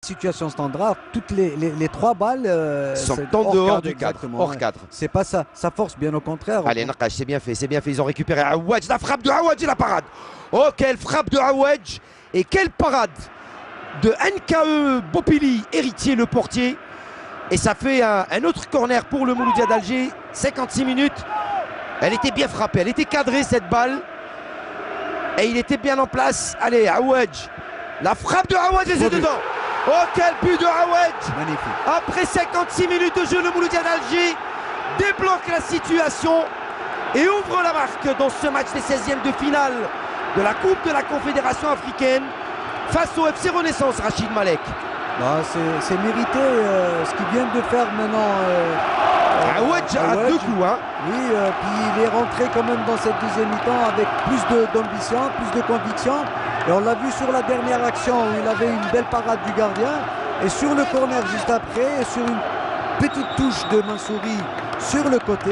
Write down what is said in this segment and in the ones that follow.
situation standard, toutes les 3 balles sont en dehors du cadre, hors ouais. cadre. C'est pas ça, sa force, bien au contraire. Allez, Nakash, c'est bien fait, c'est bien fait. Ils ont récupéré Aouadj, la frappe de Aouadj et la parade. Oh, quelle frappe de Aouadj et quelle parade de NKE Bopili, héritier le portier. Et ça fait un autre corner pour le Mouloudia d'Alger. 56 minutes. Elle était bien frappée, elle était cadrée cette balle. Et il était bien en place. Allez, Aouadj. La frappe de Aouadj et c'est dedans. Oh, quel but de Aouadj. Magnifique. Après 56 minutes de jeu, le Mouloudia d'Alger débloque la situation et ouvre la marque dans ce match des 16e de finale de la Coupe de la Confédération africaine face au FC Renaissance, Rachid Malek. C'est mérité ce qu'il vient de faire maintenant. Aouadj a 2 coups. Hein. Oui, puis il est rentré quand même dans cette deuxième mi-temps avec plus d'ambition, plus de conviction. Et on l'a vu sur la dernière action où il avait une belle parade du gardien. Et sur le corner juste après, sur une petite touche de Mansouri sur le côté,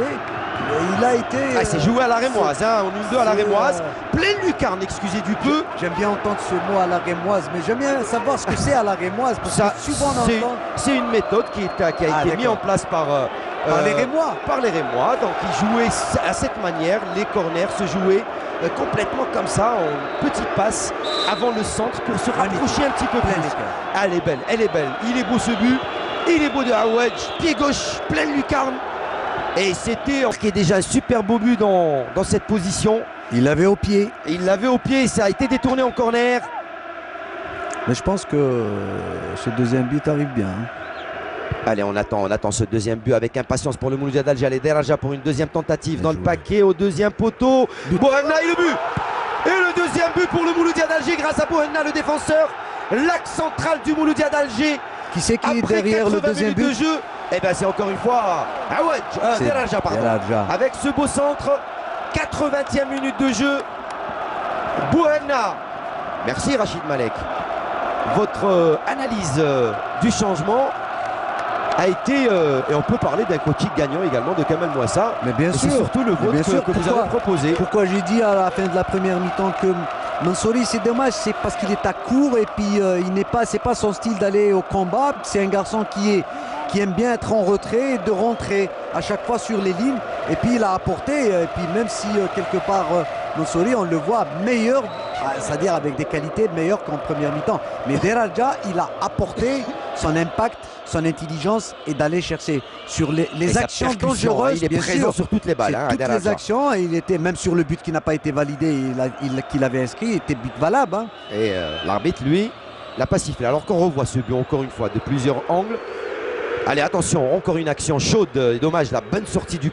il a été... c'est joué à la rémoise, hein, en 1-2 à la rémoise. Pleine lucarne, excusez du peu. J'aime bien entendre ce mot à la rémoise, mais j'aime bien savoir ce que c'est à la rémoise. Parce que souvent on entend... C'est une méthode qui a été mise en place par les Rémois. Par les Rémois. Donc ils jouaient à cette manière, les corners se jouaient complètement comme ça, en petite passe avant le centre pour se rapprocher un petit peu plus. Elle est belle, elle est belle. Il est beau ce but, il est beau de Aouadj, pied gauche, pleine lucarne. Et c'était déjà un super beau but dans cette position. Il l'avait au pied. Il l'avait au pied et ça a été détourné en corner. Mais je pense que ce deuxième but arrive bien. Allez, on attend ce deuxième but avec impatience pour le Mouloudia d'Alger. Allez, Deraja pour une deuxième tentative dans le paquet au deuxième poteau. Bouhenna et le but. Et le deuxième but pour le Mouloudia d'Alger grâce à Bouhenna, le défenseur. L'axe central du Mouloudia d'Alger. Qui c'est qui est derrière le deuxième but de jeu? Eh bien, c'est encore une fois Deraja, pardon. Avec ce beau centre, 80e minute de jeu. Bouhenna. Merci Rachid Malek. Votre analyse du changement a été, et on peut parler d'un coaching gagnant également de Kamel Mouassa. Mais bien sûr, c'est surtout le vôtre que vous avez proposé. Pourquoi j'ai dit à la fin de la première mi-temps que Mansouri, c'est dommage, c'est parce qu'il est à court et puis c'est pas son style d'aller au combat. C'est un garçon qui aime bien être en retrait et de rentrer à chaque fois sur les lignes. Et puis il a apporté, et puis même si quelque part Mansouri, on le voit meilleur, c'est-à-dire avec des qualités meilleures qu'en première mi-temps. Mais Deraja, il a apporté son impact, son intelligence et d'aller chercher sur les actions dangereuses. Il est présent sur toutes les balles. Sur toutes les actions, et il était même sur le but qui n'a pas été validé, qu'il avait inscrit, il était but valable. Hein. Et l'arbitre, lui, l'a pas sifflé. Alors qu'on revoit ce but encore une fois de plusieurs angles. Allez, attention, encore une action chaude. Dommage, la bonne sortie du